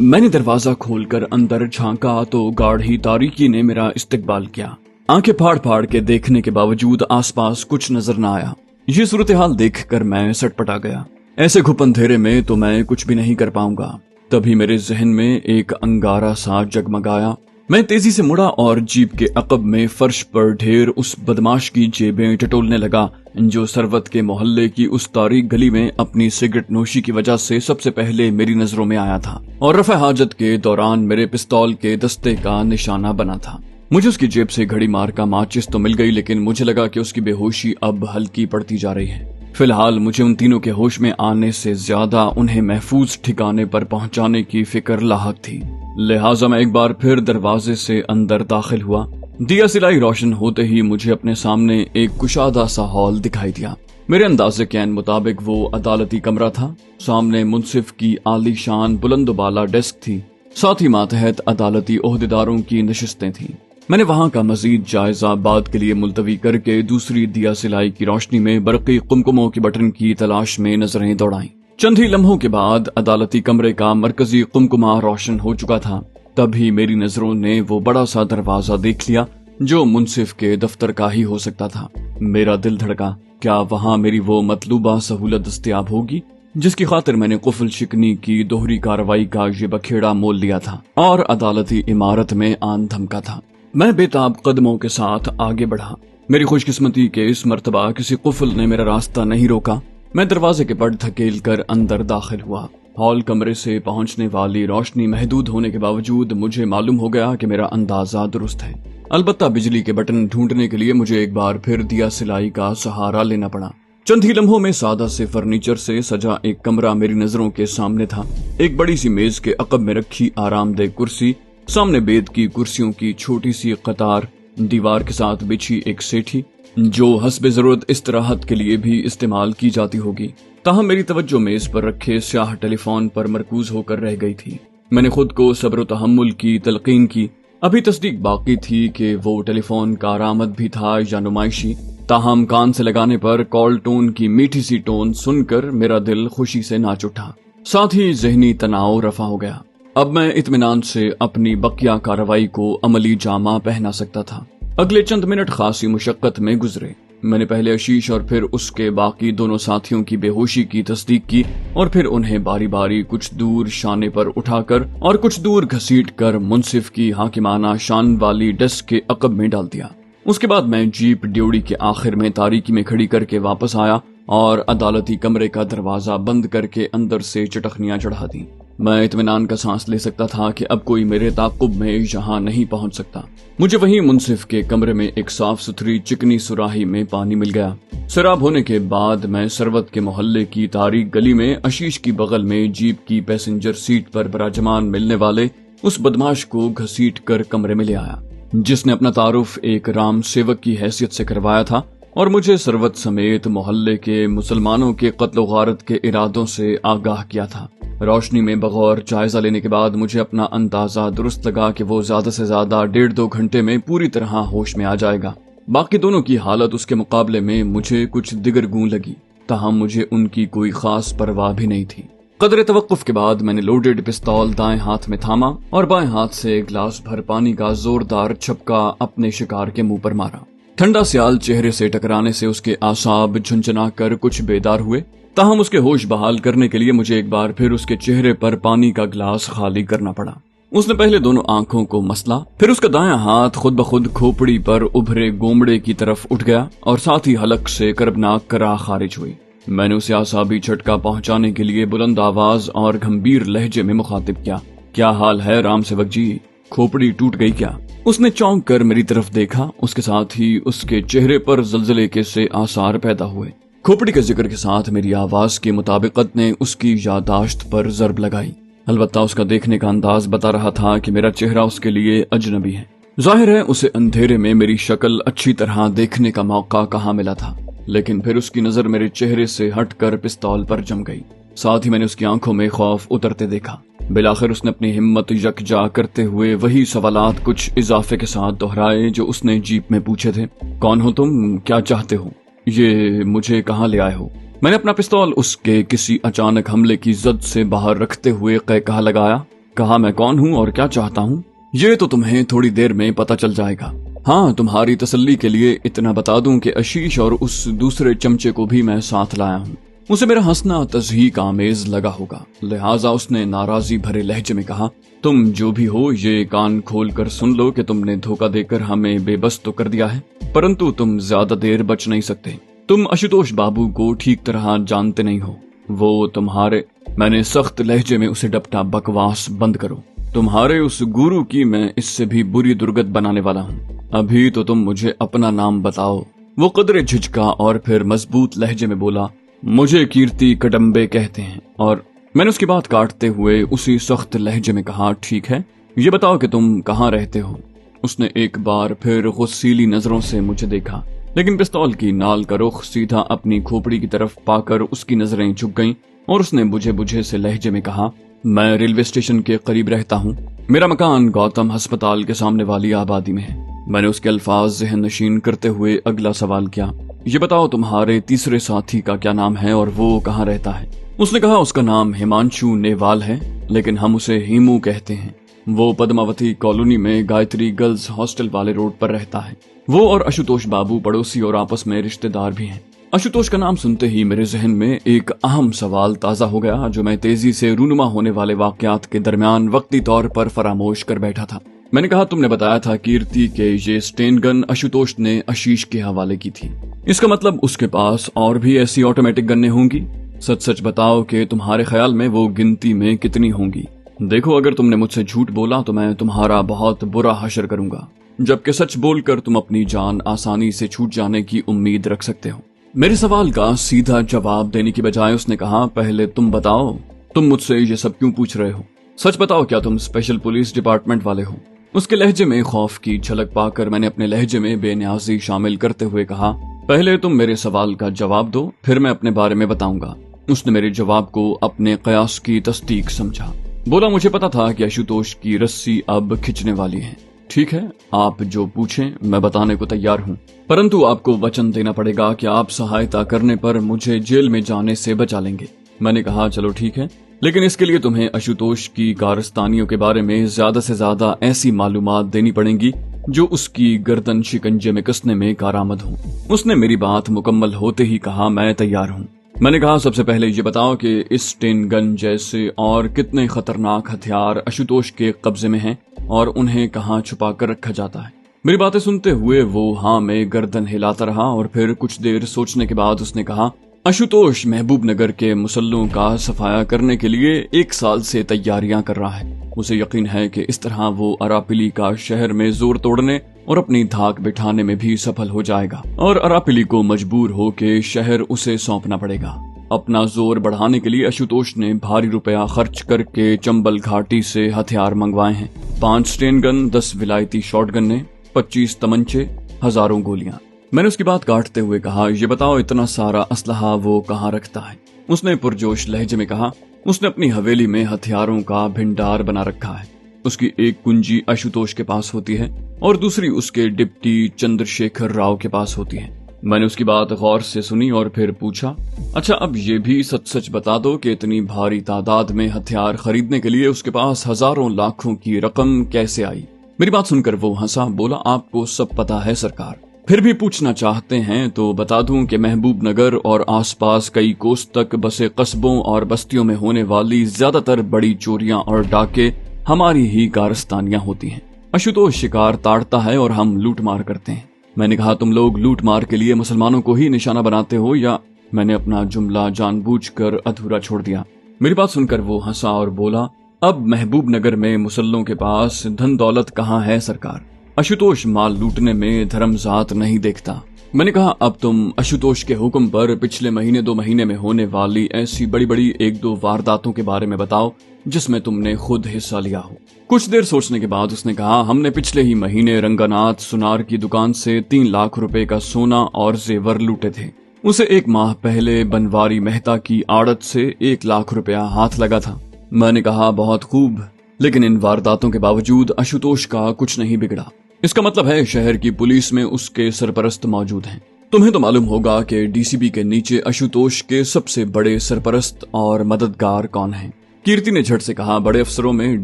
मैंने दरवाजा खोलकर अंदर झांका तो गाढ़ी तारीकी ने मेरा इस्तकबाल किया। आंखें फाड़ फाड़ के देखने के बावजूद आसपास कुछ नजर न आया। ये सूरत हाल देखकर मैं सटपटा गया। ऐसे घुप अंधेरे में तो मैं कुछ भी नहीं कर पाऊंगा। तभी मेरे जहन में एक अंगारा सा जगमगाया। मैं तेजी से मुड़ा और जीप के अकब में फर्श पर ढेर उस बदमाश की जेबें टटोलने लगा जो सरवत के मोहल्ले की उस तारीक गली में अपनी सिगरेट नोशी की वजह से सबसे पहले मेरी नजरों में आया था और रफ़े हाजत के दौरान मेरे पिस्तौल के दस्ते का निशाना बना था। मुझे उसकी जेब से घड़ी मार का माचिस तो मिल गई, लेकिन मुझे लगा कि उसकी बेहोशी अब हल्की पड़ती जा रही है। फिलहाल मुझे उन तीनों के होश में आने से ज्यादा उन्हें महफूज ठिकाने पर पहुंचाने की फिक्र लाहक थी। लिहाजा मैं एक बार फिर दरवाजे से अंदर दाखिल हुआ। दिया सिलाई रोशन होते ही मुझे अपने सामने एक कुशादा सा हॉल दिखाई दिया। मेरे अंदाजे के मुताबिक वो अदालती कमरा था। सामने मुंसिफ की आलीशान बुलंदबाला डेस्क थी, साथ ही मातहत अदालती ओहदेदारों की नशिस्तें थीं। मैंने वहां का मजीद जायजा बाद के लिए मुलतवी करके दूसरी दिया सिलाई की रोशनी में बरक़ी कुमकुमों की बटन की तलाश में नजरें दौड़ाई। चंद ही लम्हों के बाद अदालती कमरे का मरकजी कुमकुमा रोशन हो चुका था। तभी मेरी नजरों ने वो बड़ा सा दरवाजा देख लिया जो मुंसिफ के दफ्तर का ही हो सकता था। मेरा दिल धड़का। क्या वहां मेरी वो मतलूबा सहूलत दस्तयाब होगी जिसकी खातिर मैंने कुफल शिकनी की दोहरी कार्रवाई का ये बखेड़ा मोल लिया था और अदालती इमारत में आन धमका था। मैं बेताब कदमों के साथ आगे बढ़ा। मेरी खुशकिस्मती के इस मर्तबा किसी कुफल ने मेरा रास्ता नहीं रोका। मैं दरवाजे के पट धकेल कर अंदर दाखिल हुआ। हॉल कमरे से पहुंचने वाली रोशनी महदूद होने के बावजूद मुझे मालूम हो गया कि मेरा अंदाजा दुरुस्त है। अलबत्ता बिजली के बटन ढूंढने के लिए मुझे एक बार फिर दिया सिलाई का सहारा लेना पड़ा। चंद ही लम्हों में सादा से फर्नीचर से सजा एक कमरा मेरी नजरों के सामने था। एक बड़ी सी मेज के अकब में रखी आरामदेह कुर्सी, सामने बेद की कुर्सियों की छोटी सी कतार, दीवार के साथ बिछी एक सेठी जो हस्बे जरूरत इस्तराहत के लिए भी इस्तेमाल की जाती होगी। ताहम मेरी तवज्जो मेज पर रखे स्याह टेलीफोन पर मरकूज होकर रह गई थी। मैंने खुद को सब्र तहम्मुल की तलकीन की। अभी तस्दीक बाकी थी कि वो टेलीफोन कारआमद भी था या नुमाइशी। ताहम कान से लगाने पर कॉल टोन की मीठी सी टोन सुनकर मेरा दिल खुशी से नाच उठा, साथ ही जहनी तनाव रफा हो गया। अब मैं इत्मीनान से अपनी बकिया कार्रवाई को अमली जामा पहना सकता था। अगले चंद मिनट खासी मुशक्कत में गुजरे। मैंने पहले आशीष और फिर उसके बाकी दोनों साथियों की बेहोशी की तस्दीक की और फिर उन्हें बारी बारी कुछ दूर शाने पर उठाकर और कुछ दूर घसीट कर मुंसिफ की हाकिमाना शान वाली डेस्क के अकब में डाल दिया। उसके बाद मैं जीप ड्योड़ी के आखिर में तारीकी में खड़ी करके वापस आया और अदालती कमरे का दरवाजा बंद करके अंदर से चटखनियां चढ़ा दी। मैं इत्मीनान का सांस ले सकता था कि अब कोई मेरे ताक़ुब में यहाँ नहीं पहुँच सकता। मुझे वहीं मुंसिफ के कमरे में एक साफ सुथरी चिकनी सुराही में पानी मिल गया। शराब होने के बाद मैं सरवत के मोहल्ले की तारीक गली में आशीष की बगल में जीप की पैसेंजर सीट पर बराजमान मिलने वाले उस बदमाश को घसीट कर कमरे में ले आया जिसने अपना तारुफ एक राम सेवक की हैसियत से करवाया था और मुझे सरवत समेत मोहल्ले के मुसलमानों के कत्ल गारत के इरादों से आगाह किया था। रोशनी में बगौर जायजा लेने के बाद मुझे अपना अंदाजा दुरुस्त लगा कि वो ज्यादा से ज्यादा 1.5-2 घंटे में पूरी तरह होश में आ जाएगा। बाकी दोनों की हालत उसके मुकाबले में मुझे कुछ दिगरगूं लगी, ताहम मुझे उनकी कोई खास परवाह भी नहीं थी। कदरे तवक्कुफ के बाद मैंने लोडेड पिस्तौल दाएं हाथ में थामा और बाएं हाथ से गिलास भर पानी का जोरदार छपका अपने शिकार के मुंह पर मारा। ठंडा स्याल चेहरे से टकराने से उसके आसाब झुंझुना कर कुछ बेदार हुए। ताहम उसके होश बहाल करने के लिए मुझे एक बार फिर उसके चेहरे पर पानी का गिलास खाली करना पड़ा। उसने पहले दोनों आंखों को मसला, फिर उसका दायां हाथ खुद ब खुद खोपड़ी पर उभरे गोमड़े की तरफ उठ गया और साथ ही हलक से करबनाक करा खारिज हुई। मैंने उसे आसाबी झटका पहुंचाने के लिए बुलंद आवाज और गंभीर लहजे में मुखातिब किया, क्या हाल है राम सेवक जी, खोपड़ी टूट गई क्या? उसने चौंक कर मेरी तरफ देखा। उसके साथ ही उसके चेहरे पर जलजले के से आसार पैदा हुए। खोपड़ी के जिक्र के साथ मेरी आवाज की मुताबिकत ने उसकी यादाश्त पर जर्ब लगाई। अलबत्ता उसका देखने का अंदाज बता रहा था कि मेरा चेहरा उसके लिए अजनबी है। जाहिर है उसे अंधेरे में मेरी शक्ल अच्छी तरह देखने का मौका कहाँ मिला था, लेकिन फिर उसकी नजर मेरे चेहरे से हटकर पिस्तौल पर जम गई। साथ ही मैंने उसकी आंखों में खौफ उतरते देखा। बिलाखिर उसने अपनी हिम्मत यकजा करते हुए वही सवालात कुछ इजाफे के साथ दोहराए जो उसने जीप में पूछे थे। कौन हो तुम, क्या चाहते हो, ये मुझे कहाँ ले आए हो? मैंने अपना पिस्तौल उसके किसी अचानक हमले की जद से बाहर रखते हुए कहकहा लगाया, कहा मैं कौन हूँ और क्या चाहता हूँ ये तो तुम्हें थोड़ी देर में पता चल जाएगा। हाँ, तुम्हारी तसल्ली के लिए इतना बता दूं कि आशीष और उस दूसरे चमचे को भी मैं साथ लाया हूँ। उसे मेरा हंसना तज़हीक आमेज लगा होगा, लिहाजा उसने नाराजी भरे लहजे में कहा, तुम जो भी हो ये कान खोल कर सुन लो कि तुमने धोखा देकर हमें बेबस तो कर दिया है, परंतु तुम ज्यादा देर बच नहीं सकते। तुम आशुतोष बाबू को ठीक तरह जानते नहीं हो। वो तुम्हारे, मैंने सख्त लहजे में उसे डपटा, बकवास बंद करो। तुम्हारे उस गुरु की मैं इससे भी बुरी दुर्गत बनाने वाला हूँ। अभी तो तुम मुझे अपना नाम बताओ। वो कदरे झिझका और फिर मजबूत लहजे में बोला, मुझे कीर्ति कदम्बे कहते हैं। और मैंने उसकी बात काटते हुए उसी सख्त लहजे में कहा, ठीक है, ये बताओ कि तुम कहाँ रहते हो। उसने एक बार फिर गुस्सीली नजरों से मुझे देखा, लेकिन पिस्तौल की नाल का रुख सीधा अपनी खोपड़ी की तरफ पाकर उसकी नजरें झुक गईं और उसने बुझे बुझे से लहजे में कहा, मैं रेलवे स्टेशन के करीब रहता हूँ। मेरा मकान गौतम अस्पताल के सामने वाली आबादी में है। मैंने उसके अल्फाज ज़हन नशीन करते हुए अगला सवाल किया, ये बताओ तुम्हारे तीसरे साथी का क्या नाम है और वो कहाँ रहता है। उसने कहा, उसका नाम हिमांशु नेवाल है, लेकिन हम उसे हीमू कहते हैं। वो पद्मावती कॉलोनी में गायत्री गर्ल्स हॉस्टल वाले रोड पर रहता है। वो और आशुतोष बाबू पड़ोसी और आपस में रिश्तेदार भी हैं। आशुतोष का नाम सुनते ही मेरे जहन में एक अहम सवाल ताजा हो गया, जो मैं तेजी से रूनुमा होने वाले वाकयात के दरमियान वक्ती तौर पर फरामोश कर बैठा था। मैंने कहा, तुमने बताया था कीर्ति के ये स्टेन गन आशुतोष ने आशीष के हवाले की थी। इसका मतलब उसके पास और भी ऐसी ऑटोमेटिक गन्ने होंगी। सच सच बताओ कि तुम्हारे ख्याल में वो गिनती में कितनी होंगी। देखो, अगर तुमने मुझसे झूठ बोला तो मैं तुम्हारा बहुत बुरा हशर करूंगा, जबकि सच बोलकर तुम अपनी जान आसानी से छूट जाने की उम्मीद रख सकते हो। मेरे सवाल का सीधा जवाब देने की बजाय उसने कहा, पहले तुम बताओ, तुम मुझसे ये सब क्यों पूछ रहे हो? सच बताओ, क्या तुम स्पेशल पुलिस डिपार्टमेंट वाले हो? उसके लहजे में खौफ की झलक पाकर मैंने अपने लहजे में बेनियाजी शामिल करते हुए कहा, पहले तुम मेरे सवाल का जवाब दो, फिर मैं अपने बारे में बताऊंगा। उसने मेरे जवाब को अपने कयास की तस्दीक समझा। बोला, मुझे पता था कि आशुतोष की रस्सी अब खिंचने वाली है। ठीक है, आप जो पूछें मैं बताने को तैयार हूँ, परंतु आपको वचन देना पड़ेगा कि आप सहायता करने पर मुझे जेल में जाने से बचा लेंगे। मैंने कहा, चलो ठीक है, लेकिन इसके लिए तुम्हें आशुतोष की कारस्तानियों के बारे में ज्यादा से ज्यादा ऐसी मालूमात देनी पड़ेंगी जो उसकी गर्दन शिकंजे में कसने में कारामद हो। उसने मेरी बात मुकम्मल होते ही कहा, मैं तैयार हूँ। मैंने कहा, सबसे पहले ये बताओ कि इस स्टेन गन जैसे और कितने खतरनाक हथियार आशुतोष के कब्जे में हैं और उन्हें कहाँ छुपा कर रखा जाता है। मेरी बातें सुनते हुए वो हाँ में गर्दन हिलाता रहा और फिर कुछ देर सोचने के बाद उसने कहा, आशुतोष महबूब नगर के मुसल्लों का सफाया करने के लिए 1 साल से तैयारियां कर रहा है। उसे यकीन है कि इस तरह वो अरापिली का शहर में जोर तोड़ने और अपनी धाक बिठाने में भी सफल हो जाएगा और अरापिली को मजबूर हो के शहर उसे सौंपना पड़ेगा। अपना जोर बढ़ाने के लिए आशुतोष ने भारी रुपया खर्च करके चंबल घाटी से हथियार मंगवाए हैं। 5 स्टेन गन, 10 विलायती शॉट गन्ने, 25 तमंचे, हजारों गोलियां। मैंने उसकी बात काटते हुए कहा, ये बताओ, इतना सारा असलहा वो कहाँ रखता है? उसने पुरजोश लहजे में कहा, उसने अपनी हवेली में हथियारों का भंडार बना रखा है। उसकी एक कुंजी आशुतोष के पास होती है और दूसरी उसके डिप्टी चंद्रशेखर राव के पास होती है। मैंने उसकी बात गौर से सुनी और फिर पूछा, अच्छा, अब ये भी सच सच बता दो कि इतनी भारी तादाद में हथियार खरीदने के लिए उसके पास हजारों लाखों की रकम कैसे आई? मेरी बात सुनकर वो हंसा, बोला, आपको सब पता है सरकार, फिर भी पूछना चाहते हैं तो बता दूं कि महबूब नगर और आसपास कई कोस तक बसे कस्बों और बस्तियों में होने वाली ज्यादातर बड़ी चोरियां और डाके हमारी ही कारस्तानियां होती हैं। आशुतोष शिकार ताड़ता है और हम लूट मार करते हैं। मैंने कहा, तुम लोग लूट मार के लिए मुसलमानों को ही निशाना बनाते हो या? मैंने अपना जुमला जानबूझकर अधूरा छोड़ दिया। मेरी बात सुनकर वो हंसा और बोला, अब महबूब नगर में मुसल्लों के पास धन दौलत कहाँ है सरकार? आशुतोष माल लूटने में धर्मजात नहीं देखता। मैंने कहा, अब तुम आशुतोष के हुक्म पर पिछले महीने 2 महीने में होने वाली ऐसी बड़ी बड़ी 1-2 वारदातों के बारे में बताओ जिसमें तुमने खुद हिस्सा लिया हो। कुछ देर सोचने के बाद उसने कहा, हमने पिछले ही महीने रंगानाथ सुनार की दुकान से 3 लाख रुपए का सोना और जेवर लूटे थे। उसे 1 माह पहले बनवारी मेहता की आड़त से 1 लाख रुपया हाथ लगा था। मैंने कहा, बहुत खूब, लेकिन इन वारदातों के बावजूद आशुतोष का कुछ नहीं बिगड़ा। इसका मतलब है शहर की पुलिस में उसके सरपरस्त मौजूद हैं। तुम्हें तो मालूम होगा कि डीसीपी के नीचे आशुतोष के सबसे बड़े सरपरस्त और मददगार कौन हैं। कीर्ति ने झट से कहा, बड़े अफसरों में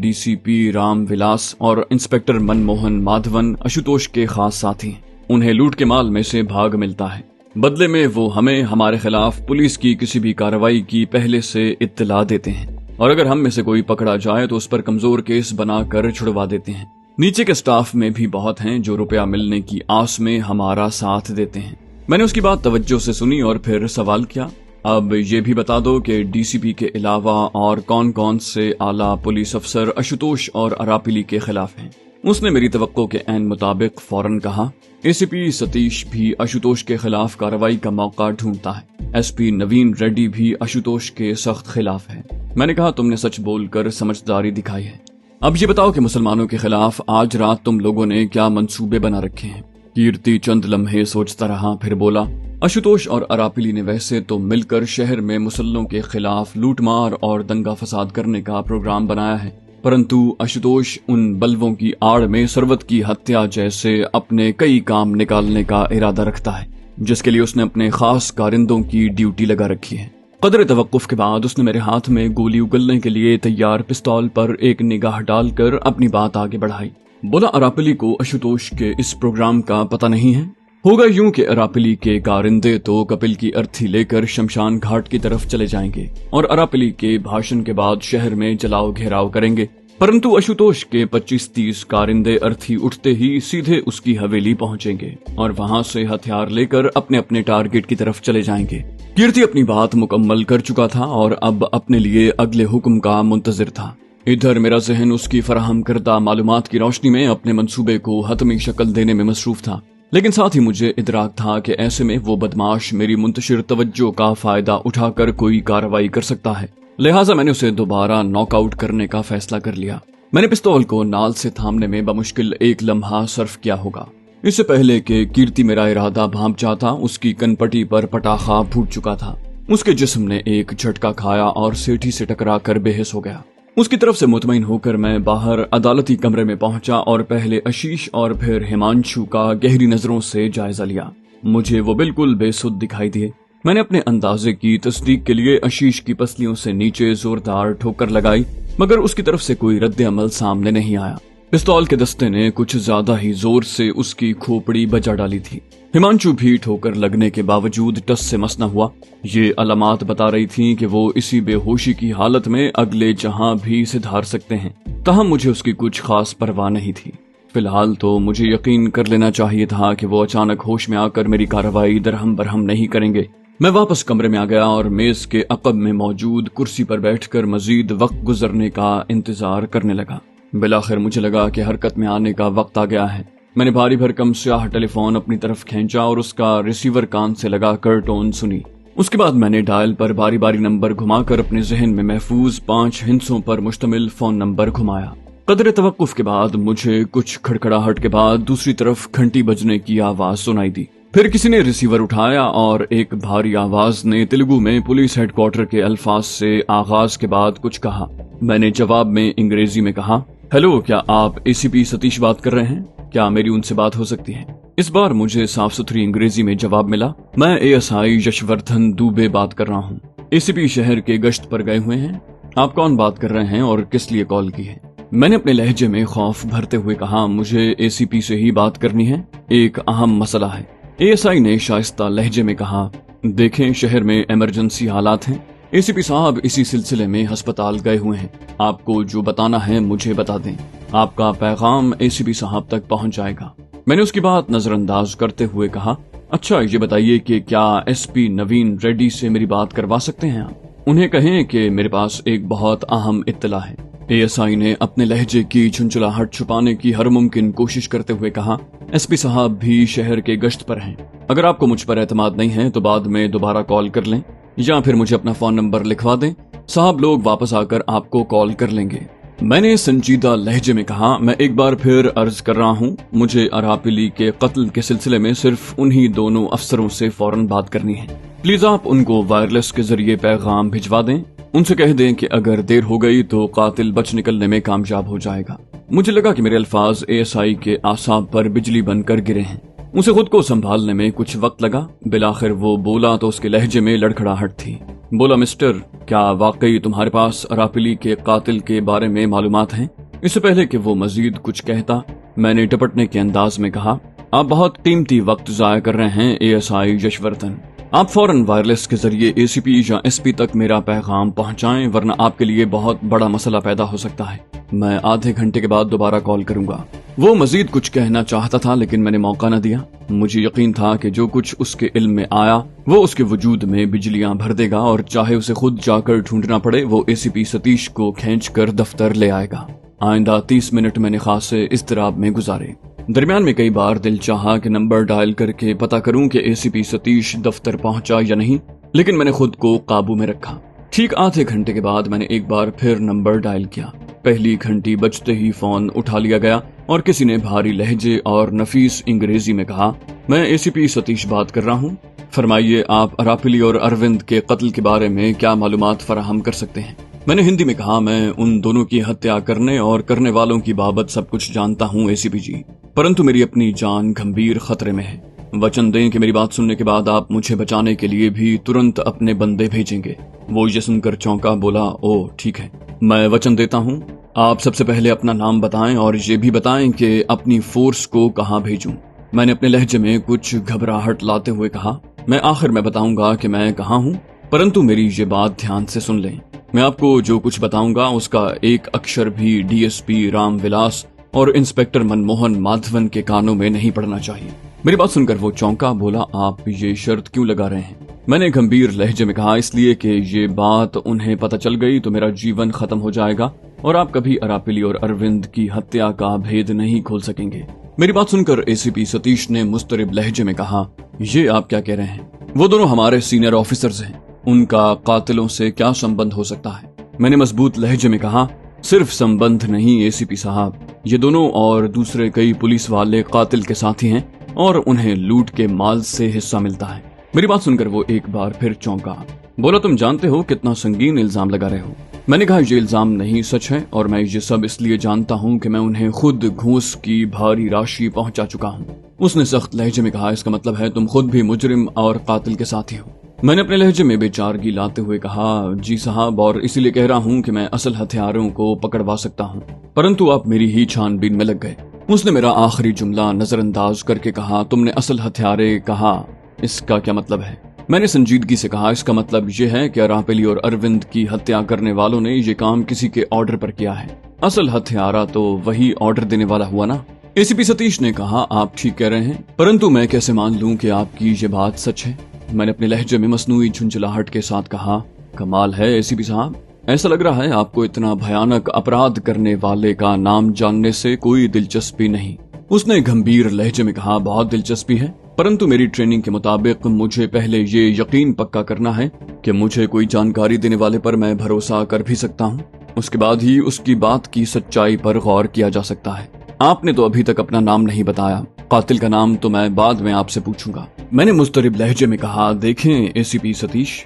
डीसीपी राम विलास और इंस्पेक्टर मनमोहन माधवन आशुतोष के खास साथी हैं। उन्हें लूट के माल में से भाग मिलता है। बदले में वो हमें हमारे खिलाफ पुलिस की किसी भी कार्रवाई की पहले से इत्तला देते हैं और अगर हम में से कोई पकड़ा जाए तो उस पर कमजोर केस बनाकर छुड़वा देते हैं। नीचे के स्टाफ में भी बहुत हैं जो रुपया मिलने की आस में हमारा साथ देते हैं। मैंने उसकी बात तवज्जो से सुनी और फिर सवाल किया, अब ये भी बता दो कि डीसीपी के अलावा और कौन कौन से आला पुलिस अफसर आशुतोष और अरापिली के खिलाफ हैं। उसने मेरी तवक्को के ऐन मुताबिक फौरन कहा, एसीपी सतीश भी आशुतोष के खिलाफ कार्रवाई का मौका ढूंढता है। एसपी नवीन रेड्डी भी आशुतोष के सख्त खिलाफ है। मैंने कहा, तुमने सच बोलकर समझदारी दिखाई है। अब ये बताओ कि मुसलमानों के खिलाफ आज रात तुम लोगों ने क्या मंसूबे बना रखे हैं। कीर्ति चंद लम्हे सोचता रहा, फिर बोला, आशुतोष और अरापिली ने वैसे तो मिलकर शहर में मुसल्लों के खिलाफ लूटमार और दंगा फसाद करने का प्रोग्राम बनाया है, परंतु आशुतोष उन बलवों की आड़ में सरवत की हत्या जैसे अपने कई काम निकालने का इरादा रखता है, जिसके लिए उसने अपने खास कारिंदों की ड्यूटी लगा रखी है। कदर तवक्कुफ के बाद उसने मेरे हाथ में गोली उगलने के लिए तैयार पिस्तौल पर एक निगाह डालकर अपनी बात आगे बढ़ाई। बोला, अरापिली को आशुतोष के इस प्रोग्राम का पता नहीं है? होगा यूं कि अरापिली के कारिंदे तो कपिल की अर्थी लेकर शमशान घाट की तरफ चले जाएंगे और अरापिली के भाषण के बाद शहर में जलाओ घेराव करेंगे, परंतु आशुतोष के 25-30 कारिंदे अर्थी उठते ही सीधे उसकी हवेली पहुंचेंगे और वहां से हथियार लेकर अपने अपने टारगेट की तरफ चले जाएंगे। कीर्ति अपनी बात मुकम्मल कर चुका था और अब अपने लिए अगले हुक्म का मुंतजिर था। इधर मेरा जहन उसकी फराहम करदा मालूमात की रोशनी में अपने मंसूबे को हतमी शक्ल देने में मसरूफ था, लेकिन साथ ही मुझे इदराक था कि ऐसे में वो बदमाश मेरी मुंतशिर तवज्जो का फायदा उठाकर कोई कार्रवाई कर सकता है। लिहाजा मैंने उसे दोबारा नॉकआउट करने का फैसला कर लिया। मैंने पिस्तौल को नाल से थामने में बमुश्किल 1 लम्हा सर्फ किया होगा। इससे पहले कि कीर्ति मेरा इरादा भांप जाता, उसकी कनपटी पर पटाखा फूट चुका था। उसके जिस्म ने एक झटका खाया और सेठी से टकरा कर बेहिस हो गया। उसकी तरफ से मुतमईन होकर मैं बाहर अदालती कमरे में पहुंचा और पहले आशीष और फिर हिमांशु का गहरी नजरों से जायजा लिया। मुझे वो बिल्कुल बेसुध दिखाई दिए। मैंने अपने अंदाजे की तस्दीक के लिए आशीष की पसलियों से नीचे जोरदार ठोकर लगाई, मगर उसकी तरफ से कोई रद्द अमल सामने नहीं आया। पिस्तौल के दस्ते ने कुछ ज्यादा ही जोर से उसकी खोपड़ी बजा डाली थी। हिमांशु भी ठोकर लगने के बावजूद टस से मस न हुआ। ये अलामात बता रही थी कि वो इसी बेहोशी की हालत में अगले जहां भी सिधार सकते हैं। तहम मुझे उसकी कुछ खास परवाह नहीं थी। फिलहाल तो मुझे यकीन कर लेना चाहिए था कि वो अचानक होश में आकर मेरी कार्रवाई दरहम बरहम नहीं करेंगे। मैं वापस कमरे में आ गया और मेज के अकब में मौजूद कुर्सी पर बैठकर मजीद वक्त गुजरने का इंतजार करने लगा। बिलाखिर मुझे लगा कि हरकत में आने का वक्त आ गया है। मैंने भारी भरकम स्याह टेलीफोन अपनी तरफ खींचा और उसका रिसीवर कान से लगाकर टोन सुनी। उसके बाद मैंने डायल पर बारी बारी नंबर घुमाकर अपने जहन में महफूज 5 हिंसों पर मुश्तमिल फोन नंबर घुमाया। कदर तवक्कुफ के बाद मुझे कुछ खड़खड़ाहट के बाद दूसरी तरफ घंटी बजने की आवाज सुनाई दी। फिर किसी ने रिसीवर उठाया और एक भारी आवाज ने तेलुगु में पुलिस हेडक्वार्टर के अल्फाज से आगाज के बाद कुछ कहा। मैंने जवाब में अंग्रेजी में कहा, हेलो, क्या आप एसीपी सतीश बात कर रहे हैं? क्या मेरी उनसे बात हो सकती है? इस बार मुझे साफ सुथरी अंग्रेजी में जवाब मिला, मैं एएसआई यशवर्धन दुबे बात कर रहा हूँ। एसीपी शहर के गश्त पर गए हुए हैं। आप कौन बात कर रहे हैं और किस लिए कॉल की है? मैंने अपने लहजे में खौफ भरते हुए कहा, मुझे एसीपी से ही बात करनी है, एक अहम मसला है। एएसआई ने शाइस्ता लहजे में कहा, देखें, शहर में इमरजेंसी हालात हैं। एसीपी साहब इसी सिलसिले में अस्पताल गए हुए हैं। आपको जो बताना है मुझे बता दें, आपका पैगाम एसीपी साहब तक पहुंच जाएगा। मैंने उसकी बात नजरअंदाज करते हुए कहा, अच्छा ये बताइए कि क्या एसपी नवीन रेड्डी से मेरी बात करवा सकते हैं आप? उन्हें कहें कि मेरे पास एक बहुत अहम इत्तला है। एएसआई ने अपने लहजे की झुंझुलाहट छुपाने की हर मुमकिन कोशिश करते हुए कहा, एसपी साहब भी शहर के गश्त पर हैं। अगर आपको मुझ पर एतमाद नहीं है तो बाद में दोबारा कॉल कर लें या फिर मुझे अपना फोन नंबर लिखवा दें। साहब लोग वापस आकर आपको कॉल कर लेंगे। मैंने संजीदा लहजे में कहा, मैं एक बार फिर अर्ज कर रहा हूँ, मुझे अरापिली के कत्ल के सिलसिले में सिर्फ उन्हीं दोनों अफसरों से फौरन बात करनी है। प्लीज आप उनको वायरलेस के जरिए पैगाम भिजवा दें। उनसे कह दें कि अगर देर हो गई तो कातिल बच निकलने में कामयाब हो जाएगा। मुझे लगा कि मेरे अल्फाज एएसआई के आसाब पर बिजली बनकर गिरे हैं। उसे खुद को संभालने में कुछ वक्त लगा। बिलाखिर वो बोला तो उसके लहजे में लड़खड़ाहट थी। बोला, मिस्टर, क्या वाकई तुम्हारे पास अरापिली के कातिल के बारे में मालूमात हैं? इससे पहले कि वो मजीद कुछ कहता, मैंने टपटने के अंदाज में कहा, आप बहुत कीमती वक्त जाया कर रहे हैं एएसआई यशवर्धन। आप फौरन वायरलेस के जरिए एसीपी या एसपी तक मेरा पैगाम पहुंचाएं, वरना आपके लिए बहुत बड़ा मसला पैदा हो सकता है। मैं आधे घंटे के बाद दोबारा कॉल करूंगा। वो मजीद कुछ कहना चाहता था, लेकिन मैंने मौका न दिया। मुझे यकीन था कि जो कुछ उसके इल्म में आया वो उसके वजूद में बिजलियां भर देगा और चाहे उसे खुद जाकर ढूंढना पड़े, वो एसीपी सतीश को खींच कर दफ्तर ले आएगा। आइंदा 30 मिनट मैंने खासे इज़्तिराब में गुजारे। दरमियान में कई बार दिल चाहा कि नंबर डायल करके पता करूं कि एसीपी सतीश दफ्तर पहुंचा या नहीं, लेकिन मैंने खुद को काबू में रखा। ठीक आधे घंटे के बाद मैंने एक बार फिर नंबर डायल किया। पहली घंटी बजते ही फोन उठा लिया गया और किसी ने भारी लहजे और नफीस अंग्रेजी में कहा, मैं एसीपी सतीश बात कर रहा हूँ। फरमाइए, आप अरापिली और अरविंद के कत्ल के बारे में क्या मालूमात फराहम कर सकते हैं? मैंने हिंदी में कहा, मैं उन दोनों की हत्या करने और करने वालों की बाबत सब कुछ जानता हूँ एसीपी जी, परंतु मेरी अपनी जान गंभीर खतरे में है। वचन दें कि मेरी बात सुनने के बाद आप मुझे बचाने के लिए भी तुरंत अपने बंदे भेजेंगे। वो ये सुनकर चौंका। बोला, ओ ठीक है, मैं वचन देता हूँ। आप सबसे पहले अपना नाम बताएं और ये भी बताएं कि अपनी फोर्स को कहाँ भेजूं। मैंने अपने लहजे में कुछ घबराहट लाते हुए कहा, मैं आखिर में बताऊंगा कि मैं कहाँ हूँ, परंतु मेरी ये बात ध्यान से सुन लें। मैं आपको जो कुछ बताऊंगा उसका एक अक्षर भी डीएसपी रामविलास और इंस्पेक्टर मनमोहन माधवन के कानों में नहीं पड़ना चाहिए। मेरी बात सुनकर वो चौंका। बोला, आप ये शर्त क्यों लगा रहे हैं? मैंने गंभीर लहजे में कहा, इसलिए कि ये बात उन्हें पता चल गई तो मेरा जीवन खत्म हो जाएगा और आप कभी अरापिली और अरविंद की हत्या का भेद नहीं खोल सकेंगे। मेरी बात सुनकर एसीपी सतीश ने मुस्तरिब लहजे में कहा, ये आप क्या कह रहे हैं? वो दोनों हमारे सीनियर ऑफिसर्स हैं, उनका कातिलों से क्या संबंध हो सकता है? मैंने मजबूत लहजे में कहा, सिर्फ संबंध नहीं एसीपी साहब, ये दोनों और दूसरे कई पुलिस वाले कातिल के साथी हैं और उन्हें लूट के माल से हिस्सा मिलता है। मेरी बात सुनकर वो एक बार फिर चौंका। बोला, तुम जानते हो कितना संगीन इल्जाम लगा रहे हो? मैंने कहा, ये इल्जाम नहीं सच है और मैं ये सब इसलिए जानता हूँ कि मैं उन्हें खुद घूस की भारी राशि पहुंचा चुका हूँ। उसने सख्त लहजे में कहा, इसका मतलब है तुम खुद भी मुजरिम और कातिल के साथी हो। मैंने अपने लहजे में बेचारगी लाते हुए कहा, जी साहब, और इसीलिए कह रहा हूँ कि मैं असल हथियारों को पकड़वा सकता हूँ, परंतु आप मेरी ही छानबीन में लग गए। उसने मेरा आखिरी जुमला नजरअंदाज करके कहा, तुमने असल हथियारे कहा, इसका क्या मतलब है? मैंने संजीदगी से कहा, इसका मतलब ये है कि अरापिली और अरविंद की हत्या करने वालों ने ये काम किसी के ऑर्डर पर किया है। असल हथियारा तो वही ऑर्डर देने वाला हुआ ना। एसीपी सतीश ने कहा, आप ठीक कह रहे हैं, परंतु मैं कैसे मान लूं कि आपकी ये बात सच है? मैंने अपने लहजे में मसनूई झुंझलाहट के साथ कहा, कमाल है एसीपी साहब, ऐसा लग रहा है आपको इतना भयानक अपराध करने वाले का नाम जानने से कोई दिलचस्पी नहीं। उसने गंभीर लहजे में कहा, बहुत दिलचस्पी है, परंतु मेरी ट्रेनिंग के मुताबिक मुझे पहले ये यकीन पक्का करना है कि मुझे कोई जानकारी देने वाले पर मैं भरोसा कर भी सकता हूँ, उसके बाद ही उसकी बात की सच्चाई पर गौर किया जा सकता है। आपने तो अभी तक अपना नाम नहीं बताया, कातिल का नाम तो मैं बाद में आपसे पूछूंगा। मैंने मुस्तरिब लहजे में कहा, देखें एसीपी सतीश,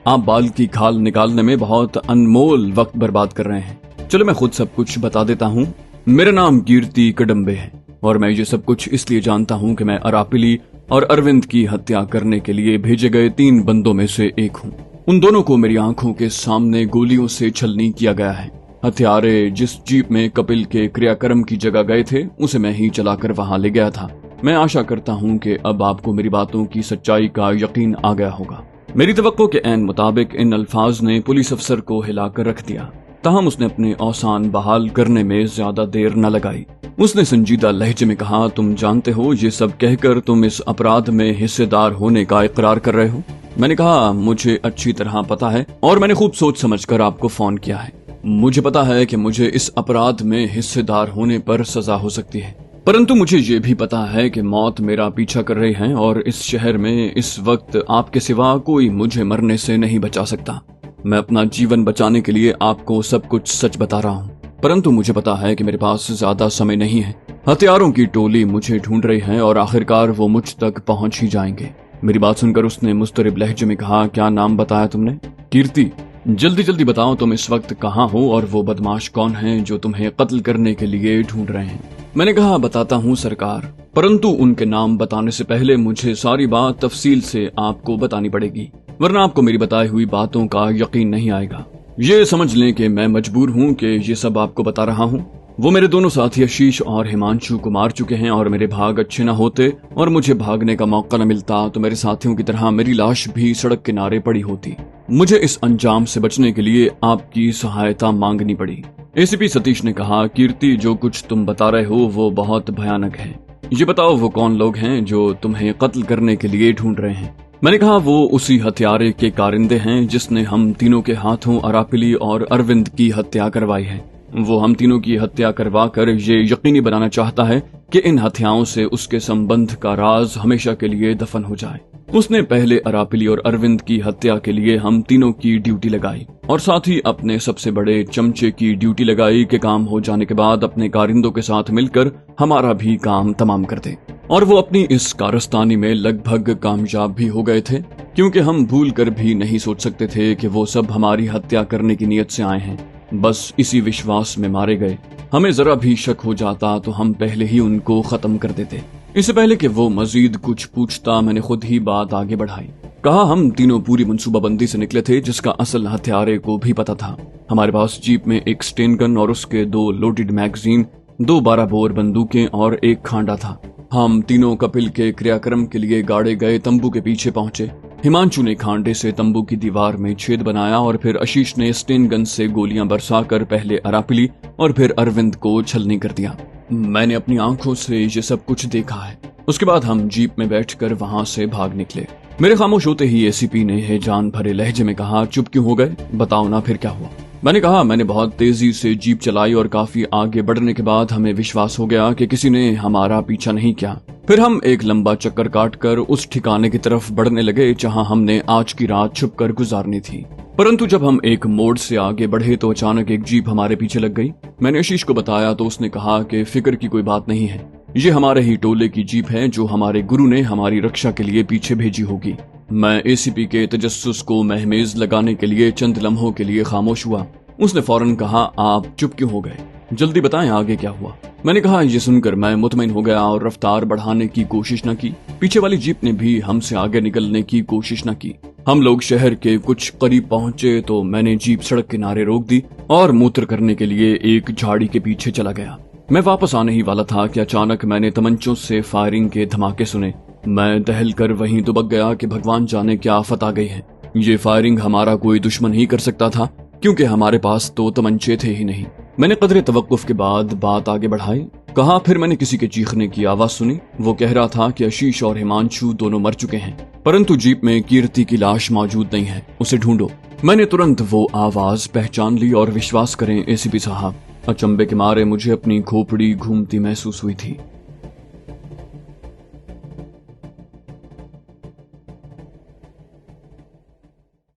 आप बाल की खाल निकालने में बहुत अनमोल वक्त बर्बाद कर रहे हैं। चलो मैं खुद सब कुछ बता देता हूँ। मेरा नाम कीर्ति कडम्बे है और मैं ये सब कुछ इसलिए जानता हूँ कि मैं अरापिली और अरविंद की हत्या करने के लिए भेजे गए 3 बंदों में से एक हूँ। उन दोनों को मेरी आंखों के सामने गोलियों से छलनी किया गया है। हथियारे जिस जीप में कपिल के क्रियाक्रम की जगह गए थे उसे मैं ही चलाकर वहां ले गया था। मैं आशा करता हूं कि अब आपको मेरी बातों की सच्चाई का यकीन आ गया होगा। मेरी तवक्को के ऐन मुताबिक इन अल्फाज ने पुलिस अफसर को हिलाकर रख दिया, ताहम उसने अपने औसान बहाल करने में ज्यादा देर न लगाई। उसने संजीदा लहजे में कहा, तुम जानते हो ये सब कहकर तुम इस अपराध में हिस्सेदार होने का इकरार कर रहे हो? मैंने कहा, मुझे अच्छी तरह पता है और मैंने खूब सोच समझकर आपको फोन किया है। मुझे पता है कि मुझे इस अपराध में हिस्सेदार होने पर सजा हो सकती है, परंतु मुझे ये भी पता है कि मौत मेरा पीछा कर रही है और इस शहर में इस वक्त आपके सिवा कोई मुझे मरने से नहीं बचा सकता। मैं अपना जीवन बचाने के लिए आपको सब कुछ सच बता रहा हूँ, परंतु मुझे पता है कि मेरे पास ज्यादा समय नहीं है। हथियारों की टोली मुझे ढूंढ रही है और आखिरकार वो मुझ तक पहुंच ही जाएंगे। मेरी बात सुनकर उसने मुस्तरिब लहजे में कहा, क्या नाम बताया तुमने? कीर्ति। जल्दी जल्दी बताओ तुम इस वक्त कहाँ हो और वो बदमाश कौन है जो तुम्हें कत्ल करने के लिए ढूंढ रहे हैं? मैंने कहा, बताता हूँ सरकार। परंतु उनके नाम बताने से पहले मुझे सारी बात तफसील से आपको बतानी पड़ेगी, वरना आपको मेरी बताई हुई बातों का यकीन नहीं आएगा। ये समझ लें कि मैं मजबूर हूँ कि ये सब आपको बता रहा हूँ। वो मेरे दोनों साथी आशीष और हिमांशु को मार चुके हैं और मेरे भाग अच्छे न होते और मुझे भागने का मौका न मिलता तो मेरे साथियों की तरह मेरी लाश भी सड़क किनारे पड़ी होती। मुझे इस अंजाम से बचने के लिए आपकी सहायता मांगनी पड़ी। एसीपी सतीश ने कहा, कीर्ति, जो कुछ तुम बता रहे हो वो बहुत भयानक है। ये बताओ वो कौन लोग हैं जो तुम्हें कत्ल करने के लिए ढूंढ रहे हैं? मैंने कहा, वो उसी हत्यारे के कारिंदे हैं जिसने हम तीनों के हाथों अरापिली और अरविंद की हत्या करवाई है। वो हम तीनों की हत्या करवा कर ये यकीनी बनाना चाहता है कि इन हत्याओं से उसके संबंध का राज हमेशा के लिए दफन हो जाए। उसने पहले अरापिली और अरविंद की हत्या के लिए हम तीनों की ड्यूटी लगाई और साथ ही अपने सबसे बड़े चमचे की ड्यूटी लगाई कि काम हो जाने के बाद अपने कारिंदों के साथ मिलकर हमारा भी काम तमाम कर दे। और वो अपनी इस कारस्तानी में लगभग कामयाब भी हो गए थे, क्योंकि हम भूल कर भी नहीं सोच सकते थे कि वो सब हमारी हत्या करने की नीयत से आए हैं। बस इसी विश्वास में मारे गए। हमें जरा भी शक हो जाता तो हम पहले ही उनको खत्म कर देते। इससे पहले कि वो मजीद कुछ पूछता मैंने खुद ही बात आगे बढ़ाई। कहा, हम तीनों पूरी मंसूबाबंदी से निकले थे जिसका असल हत्यारे को भी पता था। हमारे पास जीप में एक स्टेन गन और उसके 2 लोडेड मैगजीन, 2 12 बोर बंदूकें और एक खांडा था। हम तीनों कपिल के क्रियाक्रम के लिए गाड़े गए तंबू के पीछे पहुंचे। हिमांशु ने खांडे से तंबू की दीवार में छेद बनाया और फिर आशीष ने स्टेन गन से गोलियां बरसाकर पहले अरापिली और फिर अरविंद को छलनी कर दिया। मैंने अपनी आंखों से ये सब कुछ देखा है। उसके बाद हम जीप में बैठकर वहां से भाग निकले। मेरे खामोश होते ही एसीपी ने हैजान भरे लहजे में कहा, चुप क्यों हो गए? बताओ ना फिर क्या हुआ? मैंने कहा, मैंने बहुत तेजी से जीप चलाई और काफी आगे बढ़ने के बाद हमें विश्वास हो गया कि किसी ने हमारा पीछा नहीं किया। फिर हम एक लंबा चक्कर काटकर उस ठिकाने की तरफ बढ़ने लगे जहां हमने आज की रात छुपकर गुजारनी थी। परंतु जब हम एक मोड़ से आगे बढ़े तो अचानक एक जीप हमारे पीछे लग गई। मैंने आशीष को बताया तो उसने कहा कि फिक्र की कोई बात नहीं है, ये हमारे ही टोले की जीप है जो हमारे गुरु ने हमारी रक्षा के लिए पीछे भेजी होगी। मैं एसीपी के तजस्सुस को महमेज लगाने के लिए चंद लम्हों के लिए खामोश हुआ। उसने फौरन कहा, आप चुप क्यों हो गए? जल्दी बताएं आगे क्या हुआ? मैंने कहा, ये सुनकर मैं मुतमईन हो गया और रफ्तार बढ़ाने की कोशिश न की। पीछे वाली जीप ने भी हमसे आगे निकलने की कोशिश न की। हम लोग शहर के कुछ करीब पहुंचे तो मैंने जीप सड़क किनारे रोक दी और मूत्र करने के लिए एक झाड़ी के पीछे चला गया। मैं वापस आने ही वाला था कि अचानक मैंने तमंचों से फायरिंग के धमाके सुने। मैं दहल कर वहीं दुबक गया कि भगवान जाने क्या आफत आ गई है। ये फायरिंग हमारा कोई दुश्मन ही कर सकता था, क्योंकि हमारे पास तो तमंचे थे ही नहीं। मैंने कदरे तवक्कुफ के बाद बात आगे बढ़ाई। कहा, फिर मैंने किसी के चीखने की आवाज सुनी। वो कह रहा था कि आशीष और हिमांशु दोनों मर चुके हैं, परंतु जीप में कीर्ति की लाश मौजूद नहीं है, उसे ढूंढो। मैंने तुरंत वो आवाज पहचान ली और विश्वास करें एसीपी साहब, अचंभे के मारे मुझे अपनी खोपड़ी घूमती महसूस हुई थी।